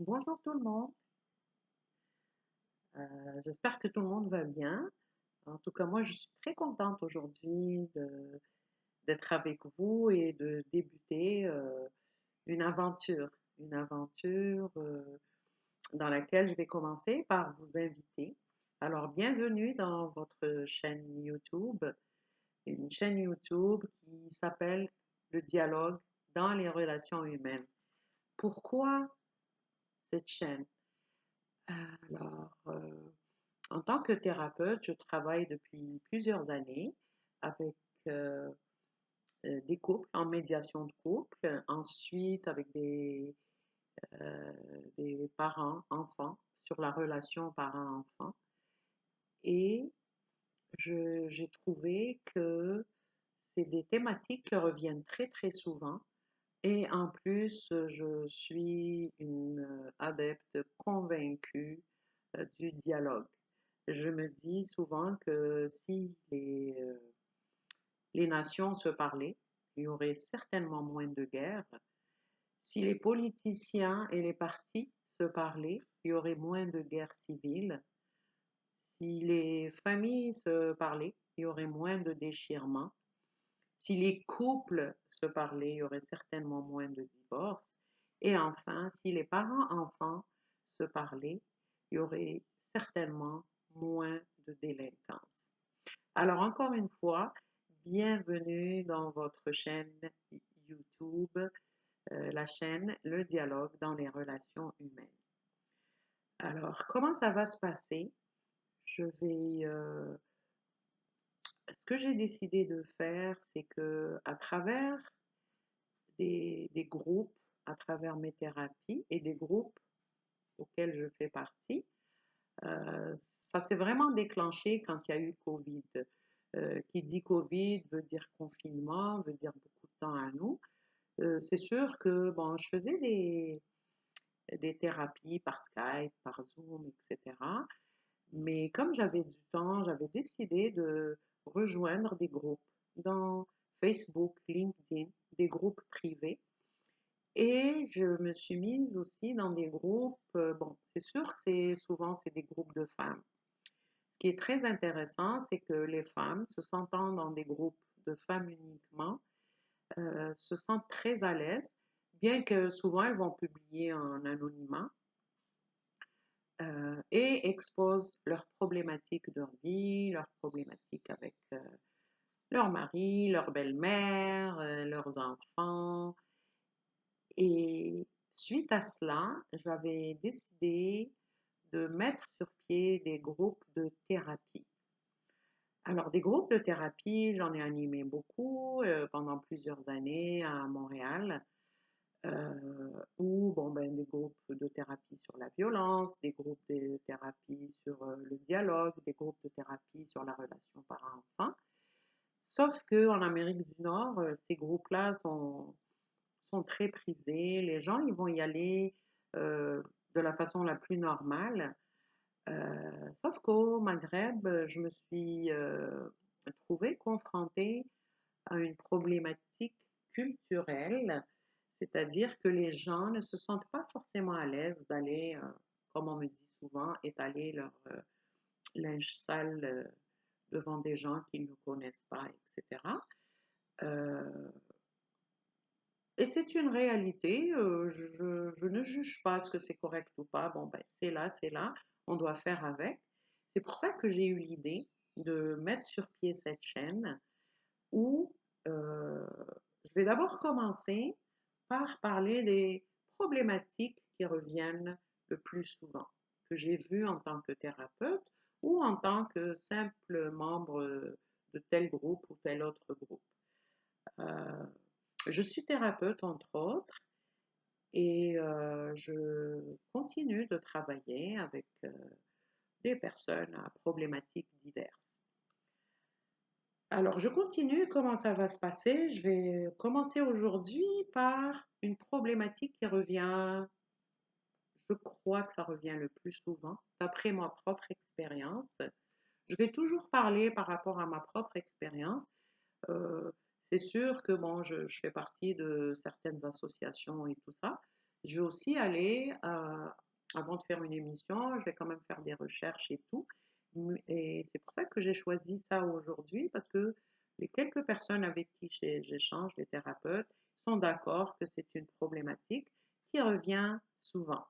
Bonjour tout le monde. J'espère que tout le monde va bien. En tout cas, moi, je suis très contente aujourd'hui d'être avec vous et de débuter une aventure, une aventure dans laquelle je vais commencer par vous inviter. Alors, bienvenue dans votre chaîne YouTube, une chaîne YouTube qui s'appelle Le dialogue dans les relations humaines. Pourquoi cette chaîne? Alors, en tant que thérapeute, je travaille depuis plusieurs années avec euh, des couples, en médiation de couple, ensuite avec euh, des parents, enfants, sur la relation parent-enfant. Et j'ai trouvé que c'est des thématiques qui reviennent très très souvent. Et en plus, je suis une adepte convaincue du dialogue. Je me dis souvent que si les nations se parlaient, il y aurait certainement moins de guerres. Si les politiciens et les partis se parlaient, il y aurait moins de guerres civiles. Si les familles se parlaient, il y aurait moins de déchirements. Si les couples se parlaient, il y aurait certainement moins de divorces. Et enfin, si les parents-enfants se parlaient, il y aurait certainement moins de délinquance. Alors encore une fois, bienvenue dans votre chaîne YouTube, la chaîne Le dialogue dans les relations humaines. Alors, comment ça va se passer? Je vais, Ce que j'ai décidé de faire, c'est que à travers des groupes, à travers mes thérapies et des groupes auxquels je fais partie, ça s'est vraiment déclenché quand il y a eu Covid. Qui dit Covid veut dire confinement, veut dire beaucoup de temps à nous. C'est sûr que bon, je faisais des thérapies par Skype, par Zoom, etc. Mais comme j'avais du temps, j'avais décidé de rejoindre des groupes dans Facebook, LinkedIn, des groupes privés. Et je me suis mise aussi dans des groupes, bon, c'est sûr que c'est des groupes de femmes. Ce qui est très intéressant, c'est que les femmes, se sentant dans des groupes de femmes uniquement, se sentent très à l'aise, bien que souvent elles vont publier en anonymat et exposent leurs problématiques de leur vie, leurs problématiques avec leur mari, leur belle-mère, leurs enfants. Et suite à cela, j'avais décidé de mettre sur pied des groupes de thérapie. Alors, des groupes de thérapie, j'en ai animé beaucoup pendant plusieurs années à Montréal, où bon, ben, des groupes de thérapie sur la violence, des groupes de thérapie sur le dialogue, des groupes de thérapie sur la relation parent-enfant. Sauf qu'en Amérique du Nord, ces groupes-là sont très prisés. Les gens, ils vont y aller de la façon la plus normale. Sauf qu'au Maghreb, je me suis trouvée confrontée à une problématique culturelle, c'est-à-dire que les gens ne se sentent pas forcément à l'aise d'aller, comme on me dit souvent, étaler leur linge sale devant des gens qu'ils ne connaissent pas, etc. Euh, et c'est une réalité, je ne juge pas ce que c'est correct ou pas. Bon, ben, c'est là, on doit faire avec. C'est pour ça que j'ai eu l'idée de mettre sur pied cette chaîne où je vais d'abord commencer par parler des problématiques qui reviennent le plus souvent, que j'ai vues en tant que thérapeute ou en tant que simple membre de tel groupe ou tel autre groupe. Euh, je suis thérapeute entre autres et je continue de travailler avec des personnes à problématiques diverses. Alors, je continue. Comment ça va se passer? Je vais commencer aujourd'hui par une problématique qui revient, je crois que ça revient le plus souvent, d'après ma propre expérience. Je vais toujours parler par rapport à ma propre expérience. Euh, c'est sûr que bon, je fais partie de certaines associations et tout ça. Je vais aussi aller, avant de faire une émission, je vais quand même faire des recherches et tout. Et c'est pour ça que j'ai choisi ça aujourd'hui, parce que les quelques personnes avec qui j'échange, les thérapeutes, sont d'accord que c'est une problématique qui revient souvent.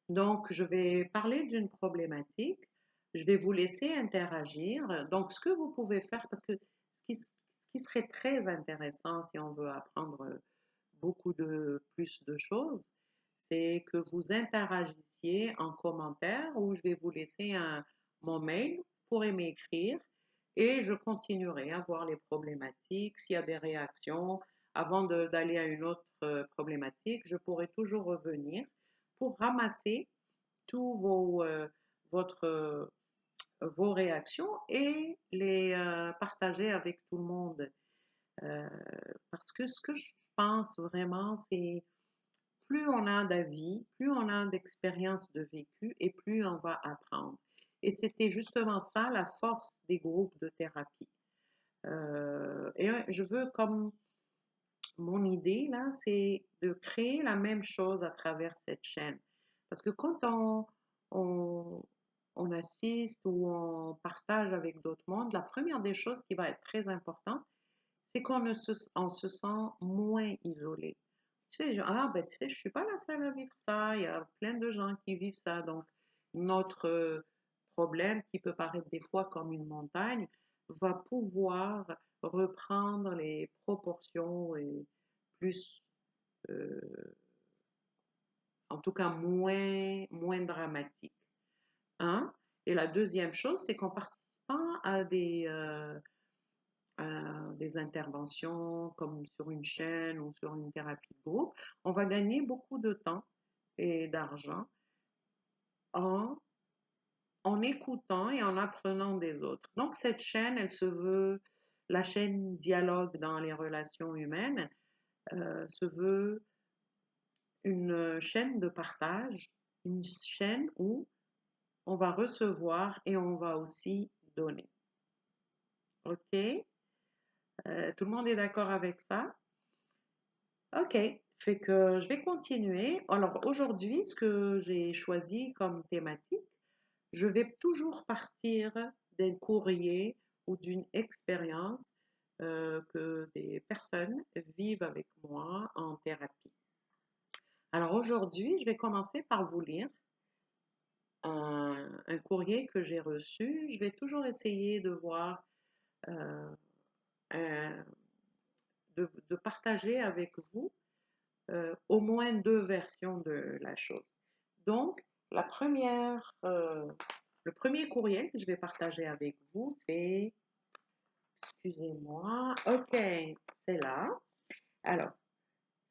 Donc, je vais parler d'une problématique, je vais vous laisser interagir. Donc, ce que vous pouvez faire, parce que ce qui serait très intéressant si on veut apprendre beaucoup de plus de choses, c'est que vous interagissiez en commentaire ou je vais vous laisser mon mail, vous pourrez m'écrire et je continuerai à voir les problématiques. S'il y a des réactions, avant d'aller à une autre problématique, je pourrai toujours revenir pour ramasser tous votre, vos réactions et les partager avec tout le monde. Euh, Parce que ce que je pense vraiment, c'est plus on a d'avis, plus on a d'expérience de vécu et plus on va apprendre. Et c'était justement ça la force des groupes de thérapie. Et je veux, comme mon idée là, c'est de créer la même chose à travers cette chaîne. Parce que quand on, on assiste ou on partage avec d'autres mondes, la première des choses qui va être très importante, c'est on se sent moins isolé. Tu sais, genre, ah ben tu sais, je suis pas la seule à vivre ça, il y a plein de gens qui vivent ça. Donc, notre problème, qui peut paraître des fois comme une montagne, va pouvoir reprendre les proportions et plus, euh, en tout cas moins dramatique. Hein? Et la deuxième chose, c'est qu'en participant à des interventions comme sur une chaîne ou sur une thérapie de groupe, on va gagner beaucoup de temps et d'argent en, en écoutant et en apprenant des autres. Donc cette chaîne, elle se veut la chaîne dialogue dans les relations humaines, se veut une chaîne de partage, une chaîne où on va recevoir et on va aussi donner. OK? Tout le monde est d'accord avec ça? OK. Fait que je vais continuer. Alors aujourd'hui, ce que j'ai choisi comme thématique, je vais toujours partir d'un courrier ou d'une expérience que des personnes vivent avec moi en thérapie. Alors aujourd'hui, je vais commencer par vous lire un courrier que j'ai reçu. Je vais toujours essayer de voir, euh, un- de partager avec vous au moins deux versions de la chose. Donc, le premier courriel que je vais partager avec vous, c'est, excusez-moi, ok, c'est là. Alors,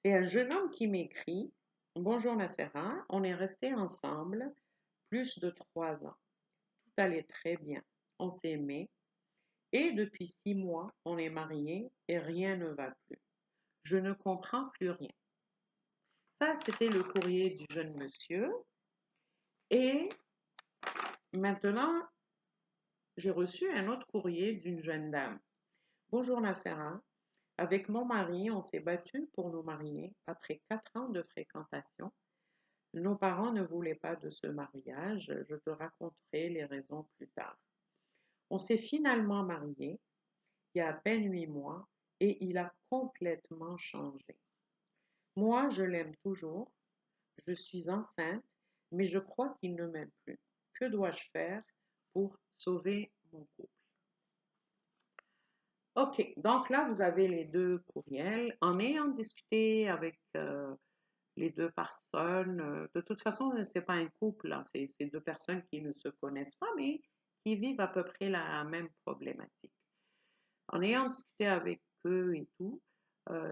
c'est un jeune homme qui m'écrit: Bonjour Nassera, on est restés ensemble plus de 3 ans. Tout allait très bien. On s'aimait. Et depuis 6 mois, on est mariés et rien ne va plus. Je ne comprends plus rien. Ça, c'était le courrier du jeune monsieur. Et maintenant, j'ai reçu un autre courrier d'une jeune dame. Bonjour Nassera, avec mon mari, on s'est battu pour nous marier après 4 ans de fréquentation. Nos parents ne voulaient pas de ce mariage, je te raconterai les raisons plus tard. On s'est finalement mariés il y a à peine 8 mois et il a complètement changé. Moi, je l'aime toujours, je suis enceinte, mais je crois qu'il ne m'aime plus. Que dois-je faire pour sauver mon couple? Ok, donc là, vous avez les deux courriels. En ayant discuté avec les deux personnes, de toute façon, ce n'est pas un couple, hein, c'est deux personnes qui ne se connaissent pas, mais qui vivent à peu près la même problématique. En ayant discuté avec eux et tout,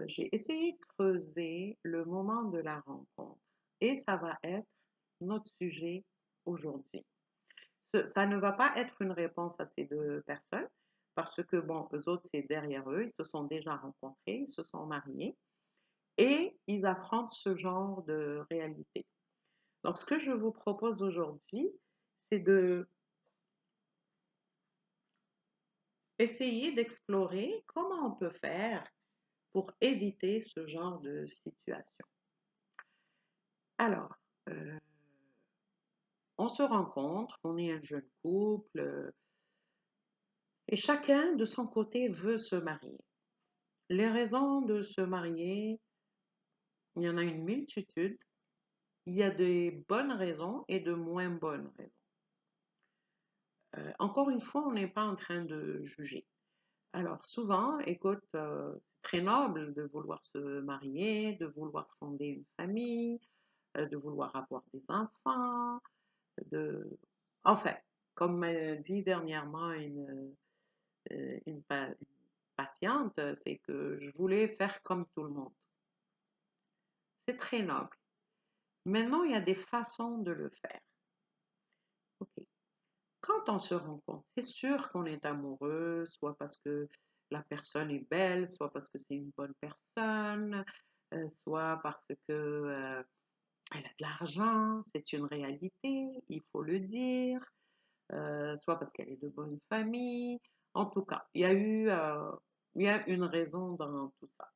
j'ai essayé de creuser le moment de la rencontre. Et ça va être notre sujet aujourd'hui. Ça ne va pas être une réponse à ces deux personnes, parce que, bon, eux autres, c'est derrière eux, ils se sont déjà rencontrés, ils se sont mariés, et ils affrontent ce genre de réalité. Donc, ce que je vous propose aujourd'hui, c'est de essayer d'explorer comment on peut faire pour éviter ce genre de situation. Alors, on se rencontre, on est un jeune couple, et chacun de son côté veut se marier. Les raisons de se marier, il y en a une multitude. Il y a des bonnes raisons et de moins bonnes raisons. Encore une fois, on n'est pas en train de juger. Alors souvent, écoute, c'est très noble de vouloir se marier, de vouloir fonder une famille, de vouloir avoir des enfants, de... Enfin, comme m'a dit dernièrement une patiente, c'est que je voulais faire comme tout le monde. C'est très noble. Maintenant, il y a des façons de le faire. Ok. Quand on se rencontre, c'est sûr qu'on est amoureux, soit parce que la personne est belle, soit parce que c'est une bonne personne, soit parce que elle a de l'argent, c'est une réalité, il faut le dire, soit parce qu'elle est de bonne famille. En tout cas, il y a une raison dans tout ça.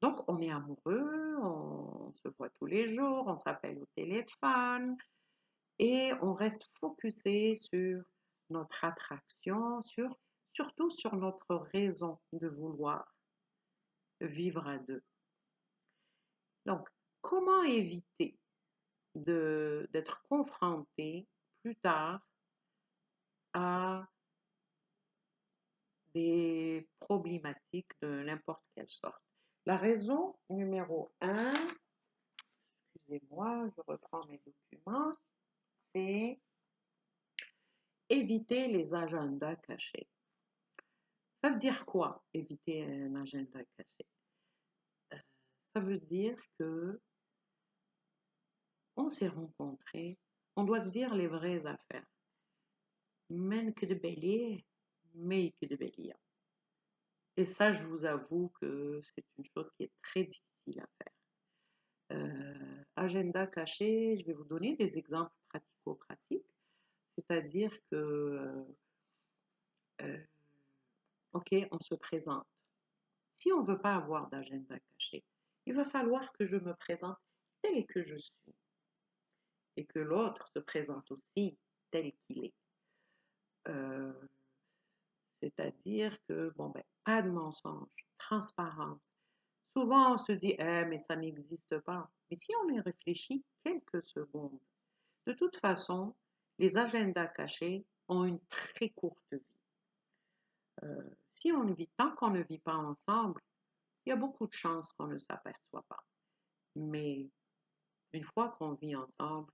Donc, on est amoureux, on se voit tous les jours, on s'appelle au téléphone et on reste focusé sur notre attraction, surtout sur notre raison de vouloir vivre à deux. Donc, comment éviter d'être confronté plus tard à des problématiques de n'importe quelle sorte? La raison numéro un, excusez-moi, je reprends mes documents, c'est éviter les agendas cachés. Ça veut dire quoi, éviter un agenda caché? Ça veut dire que on s'est rencontrés, on doit se dire les vraies affaires. Men que de bélier, mais que de bélier. Et ça, je vous avoue que c'est une chose qui est très difficile à faire. Agenda caché, je vais vous donner des exemples pratico-pratiques, c'est-à-dire que, euh, ok, on se présente. Si on ne veut pas avoir d'agenda caché, il va falloir que je me présente tel que je suis et que l'autre se présente aussi tel qu'il est. Euh, C'est-à-dire que, bon, ben, pas de mensonge, transparence. Souvent, on se dit, eh, mais ça n'existe pas. Mais si on y réfléchit quelques secondes, de toute façon, les agendas cachés ont une très courte vie. Si on vit tant qu'on ne vit pas ensemble, il y a beaucoup de chances qu'on ne s'aperçoit pas. Mais une fois qu'on vit ensemble,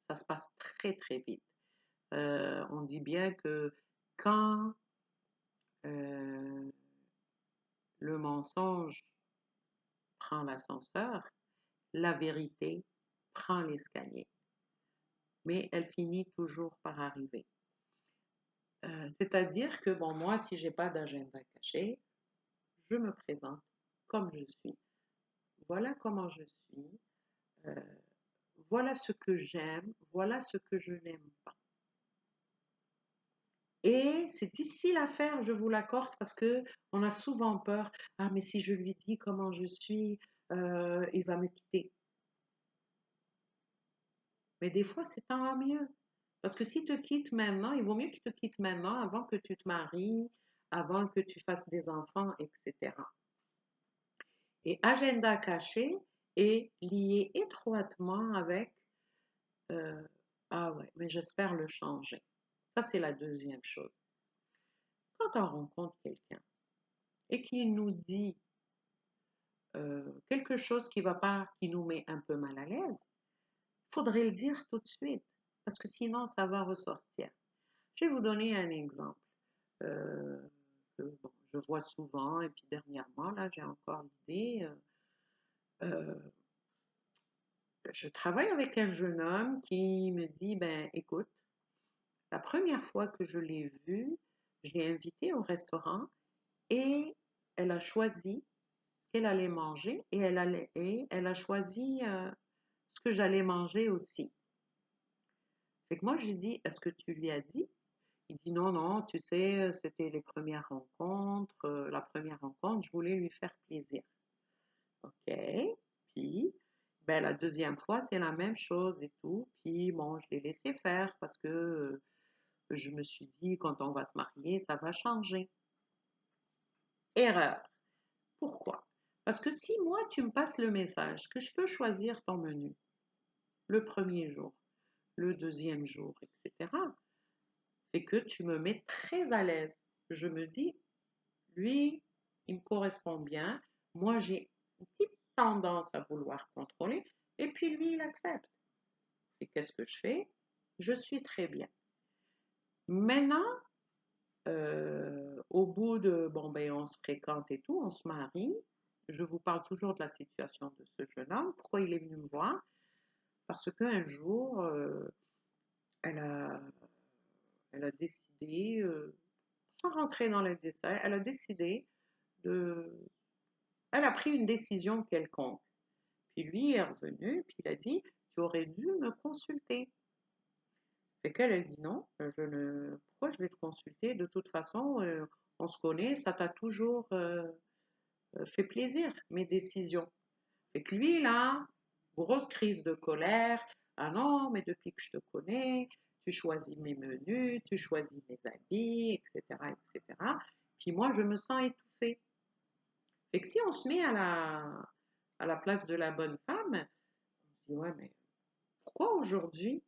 ça se passe très très vite. On dit bien que quand le mensonge prend l'ascenseur, la vérité prend l'escalier. Mais elle finit toujours par arriver. C'est-à-dire que, bon, moi, si j'ai pas d'agenda caché, je me présente comme je suis. Voilà comment je suis. Euh, voilà ce que j'aime. Voilà ce que je n'aime pas. Et c'est difficile à faire, je vous l'accorde, parce que on a souvent peur. Ah, mais si je lui dis comment je suis, il va me quitter. Mais des fois, c'est tant mieux. Parce que s'il te quitte maintenant, il vaut mieux qu'il te quitte maintenant avant que tu te maries, avant que tu fasses des enfants, etc. Et agenda caché est lié étroitement avec ah ouais, mais j'espère le changer. Ça, c'est la deuxième chose. Quand on rencontre quelqu'un et qu'il nous dit quelque chose qui va pas, qui nous met un peu mal à l'aise, il faudrait le dire tout de suite, parce que sinon, ça va ressortir. Je vais vous donner un exemple euh, que bon, je vois souvent, et puis dernièrement, là, j'ai encore l'idée. Euh, je travaille avec un jeune homme qui me dit, ben écoute, la première fois que je l'ai vu, je l'ai invité au restaurant et elle a choisi ce qu'elle allait manger et elle a choisi ce que j'allais manger aussi. Fait que moi, je lui dis, est-ce que tu lui as dit? Il dit, non, non, tu sais, c'était les premières rencontres, la première rencontre, je voulais lui faire plaisir. Ok, puis, Ben, la deuxième fois, c'est la même chose et tout. Puis bon, je l'ai laissé faire parce que je me suis dit, quand on va se marier, ça va changer. Erreur. Pourquoi? Parce que si moi, tu me passes le message que je peux choisir ton menu le premier jour, le deuxième jour, etc., c'est que tu me mets très à l'aise. Je me dis, lui, il me correspond bien. Moi, j'ai une petite tendance à vouloir contrôler. Et puis lui, il accepte. Et qu'est-ce que je fais? Je suis très bien. Maintenant, au bout de, bon, ben, on se fréquente et tout, on se marie. Je vous parle toujours de la situation de ce jeune homme. Pourquoi il est venu me voir? Parce qu'un jour, elle a, elle a décidé, sans rentrer dans les détails, elle a décidé de, elle a pris une décision quelconque. Puis lui est revenu, puis il a dit, tu aurais dû me consulter. Fait qu'elle, elle dit non, pourquoi je vais te consulter? De toute façon, on se connaît, ça t'a toujours fait plaisir, mes décisions. Fait que lui, là, grosse crise de colère. Ah non, mais depuis que je te connais, tu choisis mes menus, tu choisis mes habits, etc., etc. Puis moi, je me sens étouffée. Fait que si on se met à la place de la bonne femme, on se dit, ouais, mais pourquoi aujourd'hui?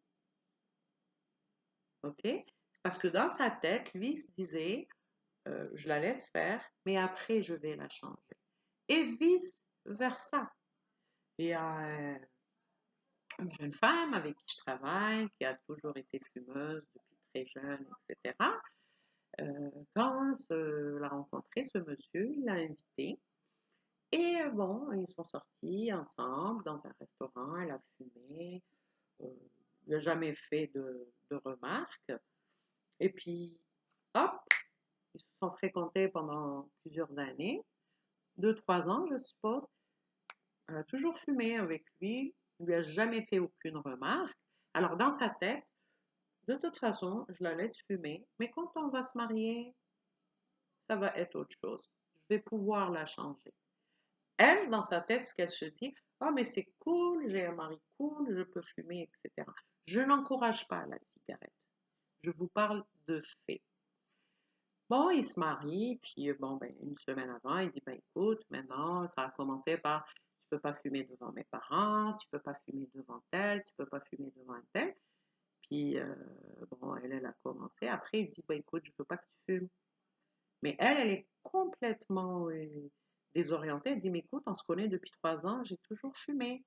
OK? C'est parce que dans sa tête, lui, il se disait, je la laisse faire, mais après, je vais la changer. Et vice-versa. Il y a une jeune femme avec qui je travaille, qui a toujours été fumeuse depuis très jeune, etc. Quand elle a rencontré ce monsieur, il l'a invité. Et bon, ils sont sortis ensemble dans un restaurant, elle a fumé, euh, il n'a jamais fait de remarques. Et puis, hop, ils se sont fréquentés pendant plusieurs années, 2, 3 ans, je suppose. Elle a toujours fumé avec lui, il lui a jamais fait aucune remarque. Alors, dans sa tête, de toute façon, je la laisse fumer, mais quand on va se marier, ça va être autre chose. Je vais pouvoir la changer. Elle, dans sa tête, ce qu'elle se dit, ah, mais c'est cool, j'ai un mari cool, je peux fumer, etc. Je n'encourage pas la cigarette. Je vous parle de faits. Bon, il se marie, puis bon, ben, une semaine avant, il dit, ben écoute, maintenant, ça a commencé par, tu peux pas fumer devant mes parents, tu peux pas fumer devant tel, tu peux pas fumer devant tel. Puis, bon, elle a commencé. Après, il dit, ben écoute, je veux pas que tu fumes. Mais elle est complètement désorientée. Elle dit, mais écoute, on se connaît depuis 3 ans, j'ai toujours fumé.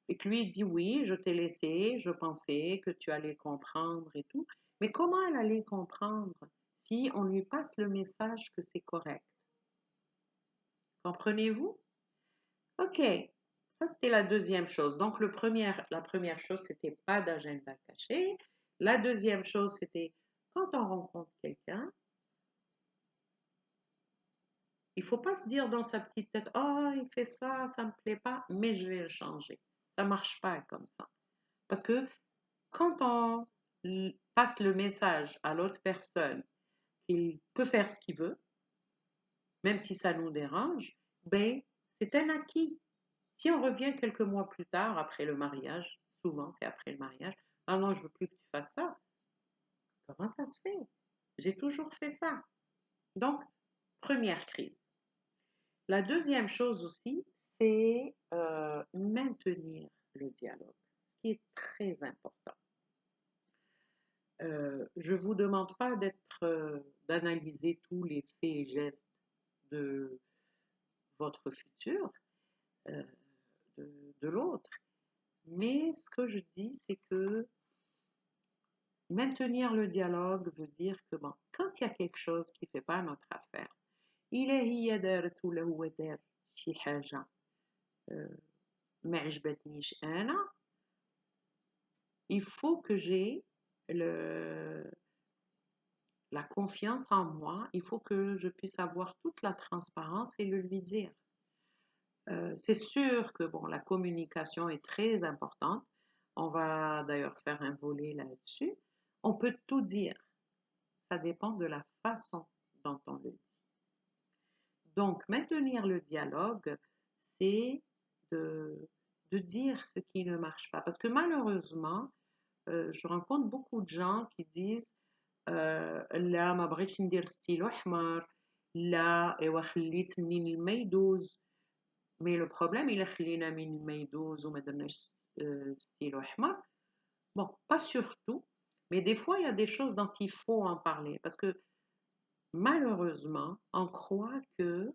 Et que lui, il dit, oui, je t'ai laissé, je pensais que tu allais comprendre et tout. Mais comment elle allait comprendre si on lui passe le message que c'est correct? Comprenez-vous? OK. Ça, c'était la deuxième chose. Donc, la première chose, c'était pas d'agenda caché. La deuxième chose, c'était quand on rencontre quelqu'un, il faut pas se dire dans sa petite tête, oh, il fait ça me plaît pas, mais je vais le changer. Ça marche pas comme ça. Parce que quand on passe le message à l'autre personne qu'il peut faire ce qu'il veut, même si ça nous dérange, ben, c'est un acquis. Si on revient quelques mois plus tard, après le mariage, souvent c'est après le mariage, ah non, je veux plus que tu fasses ça. Comment ça se fait? J'ai toujours fait ça. Donc, première crise. La deuxième chose aussi, c'est maintenir le dialogue, ce qui est très important. Je ne vous demande pas d'analyser tous les faits et gestes de votre futur, euh, de l'autre, mais ce que je dis, c'est que maintenir le dialogue veut dire que bon, quand il y a quelque chose qui ne fait pas notre affaire, إلا هي دارت ولا هو دار شي حاجة ما عجبتنيش أنا, il faut que j'ai le, la confiance en moi, il faut que je puisse avoir toute la transparence et le lui dire. C'est sûr que bon, la communication est très importante. On va d'ailleurs faire un volet là-dessus. On peut tout dire. Ça dépend de la façon dont on le dit. Donc, maintenir le dialogue, c'est de de dire ce qui ne marche pas. Parce que malheureusement, je rencontre beaucoup de gens qui disent لا ما بغيتش ندير ستيلو احمر لا ايوا خليت منين الماء يدوز مي لو بروبليم الا خلينا من الماء يدوز وما درناش ستيلو احمر bon pas surtout mais des fois il y a des choses dont il faut en parler parce que malheureusement on croit que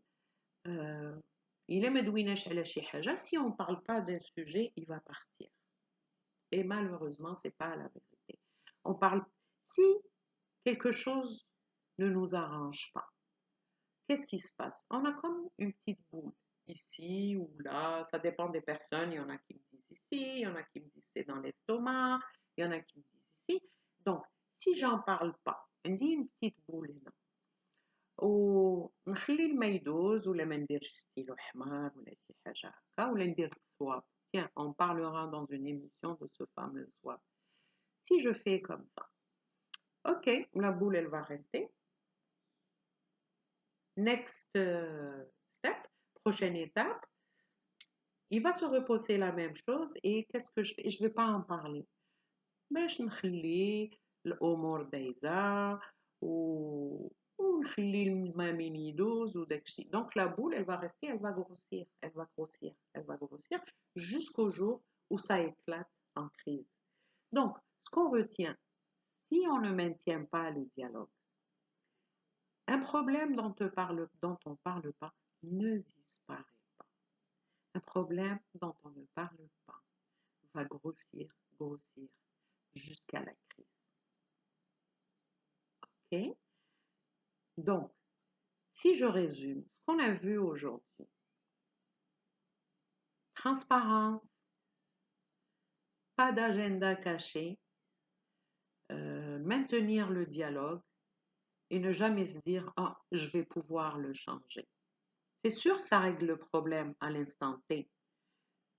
il est مدويناش على شي حاجة si on parle pas d'un sujet il va partir et malheureusement c'est pas la vérité on parle si quelque chose ne nous arrange pas. Qu'est-ce qui se passe? On a comme une petite boule, ici ou là, ça dépend des personnes. Il y en a qui me disent ici, il y en a qui me disent c'est dans l'estomac, il y en a qui me disent ici. Donc, si j'en parle pas, on dit une petite boule là. ونخلي الماء يدوز ولا ما نديرش ستيلو حمار ولا شي حاجة هكا ولا ندير الصواب. Tiens, on parlera dans une émission de ce fameux swab. Si je fais comme ça, ok, la boule elle va rester. Next step, prochaine étape, il va se reposer la même chose et qu'est-ce que je fais? Je ne vais pas en parler. باش نخلي الأمور دايزة ونخلي الماء من يدوز وداك الشيء. Donc la boule, elle va rester, elle va grossir, elle va grossir, elle va grossir jusqu'au jour où ça éclate en crise. Donc, ce qu'on retient, si on ne maintient pas le dialogue, un problème dont on ne parle pas ne disparaît pas. Un problème dont on ne parle pas va grossir, grossir jusqu'à la crise. Ok? Donc, si je résume ce qu'on a vu aujourd'hui, transparence, pas d'agenda caché, maintenir le dialogue et ne jamais se dire ah, je vais pouvoir le changer. C'est sûr que ça règle le problème à l'instant T,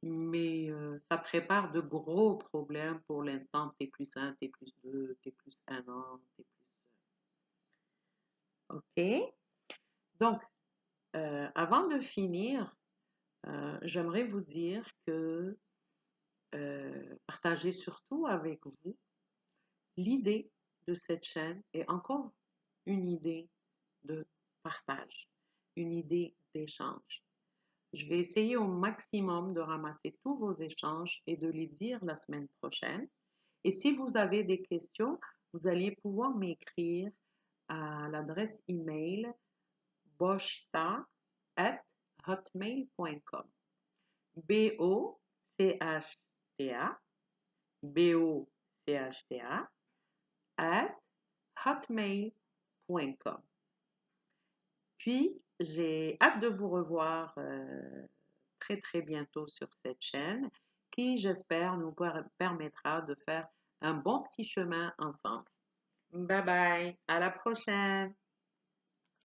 mais ça prépare de gros problèmes pour l'instant T plus 1, T plus 2, T plus 1 an, T plus... OK? Donc, avant de finir, j'aimerais vous dire que partagez surtout avec vous l'idée de cette chaîne est encore une idée de partage, une idée d'échange. Je vais essayer au maximum de ramasser tous vos échanges et de les dire la semaine prochaine. Et si vous avez des questions, vous allez pouvoir m'écrire à l'adresse email bochta@hotmail.com. B-O-C-H-T-A, B-O-C-H-T-A, at hotmail.com. Puis, j'ai hâte de vous revoir très très bientôt sur cette chaîne qui, j'espère, nous permettra de faire un bon petit chemin ensemble. Bye bye, à la prochaine.